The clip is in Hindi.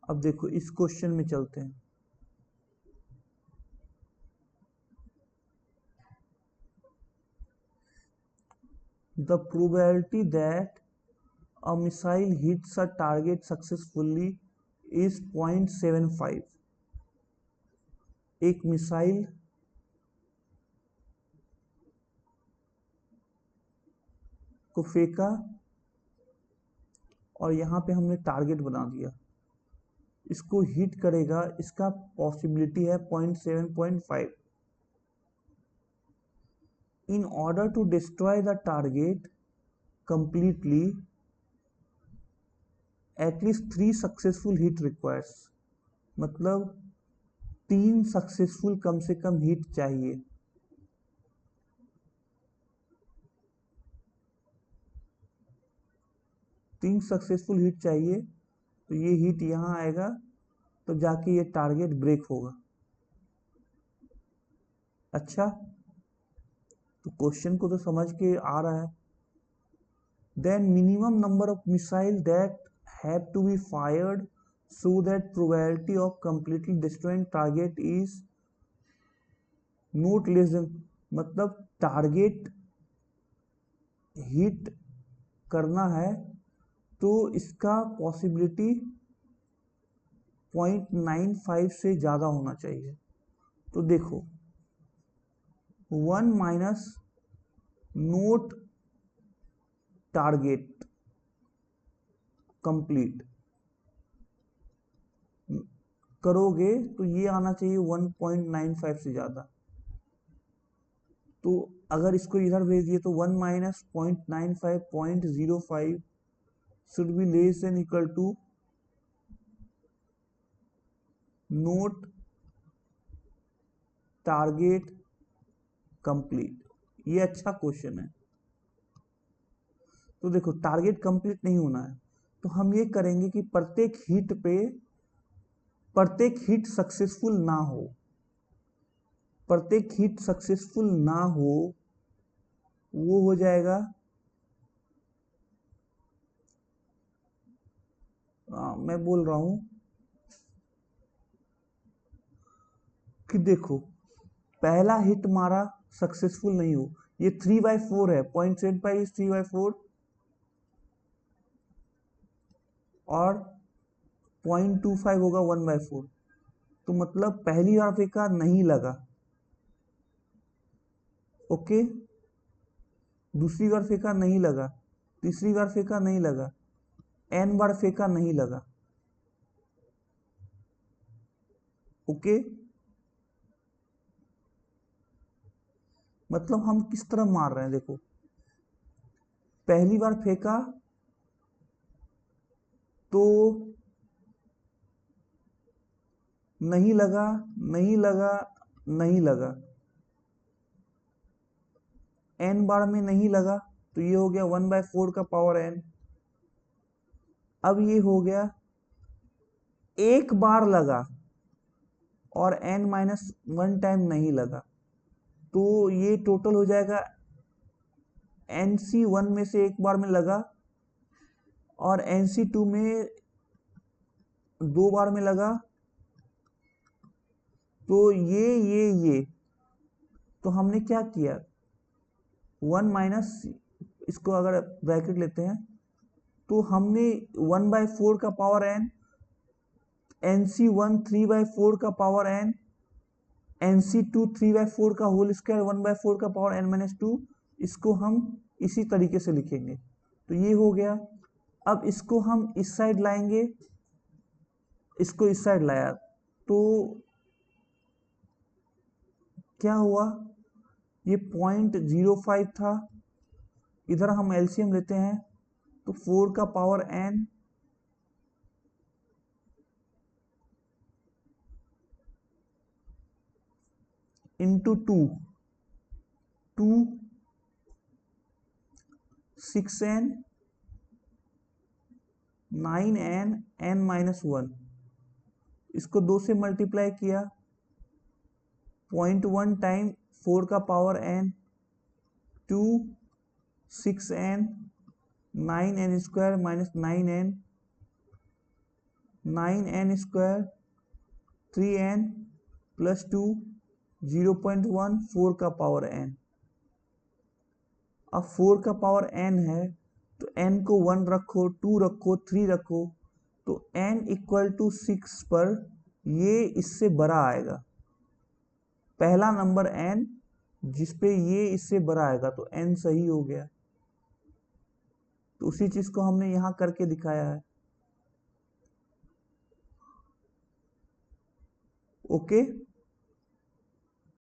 अब देखो इस क्वेश्चन में चलते हैं। The probability that a missile hits a target successfully is 0.75। एक मिसाइल को फेंका और यहाँ पे हमने टारगेट बना दिया, इसको हिट करेगा, इसका पॉसिबिलिटी है 0.7.5। In order to destroy the target completely at least 3 successful hit requires. मतलब 3 सक्सेसफुल कम से कम हिट चाहिए। तीन सक्सेसफुल हिट चाहिए, तो ये हिट यहाँ आएगा तो जाके ये टारगेट ब्रेक होगा। अच्छा, तो क्वेश्चन को तो समझ के आ रहा है। Then minimum number of missile that have to be fired so that probability of completely destroying target is not less than, मतलब टारगेट हिट करना है तो इसका पॉसिबिलिटी 0.95 से ज़्यादा होना चाहिए। तो देखो 1 माइनस नोट टारगेट कंप्लीट करोगे तो ये आना चाहिए 1.95 से ज़्यादा। तो अगर इसको इधर भेज दिए तो 1 minus 0.95 0.05 should be less than equal to not target complete. ये अच्छा क्वेश्चन है। तो देखो टारगेट कंप्लीट नहीं होना है तो हम ये करेंगे कि प्रत्येक हिट सक्सेसफुल ना हो, प्रत्येक हिट सक्सेसफुल ना हो वो हो जाएगा मैं बोल रहा हूं कि देखो पहला हिट मारा सक्सेसफुल नहीं हो, ये 3/4 है, 0.75 इज 3/4 और 0.25 होगा 1/4। तो मतलब पहली बार फेंका नहीं लगा, ओके, दूसरी बार फेंका नहीं लगा, तीसरी बार फेंका नहीं लगा, n बार फेंका नहीं लगा, ओके। मतलब हम किस तरह मार रहे हैं, देखो पहली बार फेंका तो नहीं लगा, नहीं लगा, नहीं लगा, n बार में नहीं लगा तो ये हो गया 1/4 का पावर n। अब ये हो गया एक बार लगा और n-1 टाइम नहीं लगा, तो ये टोटल हो जाएगा NC1 में से एक बार में लगा और NC2 में 2 बार में लगा, तो ये तो हमने क्या किया 1 माइनस, इसको अगर ब्रैकेट लेते हैं तो हमने 1/4 का पावर n, NC1 3/4 का पावर n, NC2 3/4 का होल स्क्वायर 1/4 का पावर n-2, इसको हम इसी तरीके से लिखेंगे। तो ये हो गया। अब इसको हम इस साइड लाएंगे, इसको इस साइड लाया तो क्या हुआ, ये 0.05 था, इधर हम एलसीएम लेते हैं तो 4 का power n into 2 6n 9n n-1, इसको 2 से मल्टीप्लाई किया, 0.1 टाइम 4 का power n 2 6n 9n² minus 9n 9n² 3n plus 2 0.1 4 का पावर n। अब 4 का पावर n है तो n को 1 रखो, 2 रखो, 3 रखो, तो n इक्वल टू 6 पर ये इससे बड़ा आएगा। पहला नंबर n जिसपे ये इससे बड़ा आएगा तो n सही हो गया। तो उसी चीज को हमने यहां करके दिखाया है। ओके।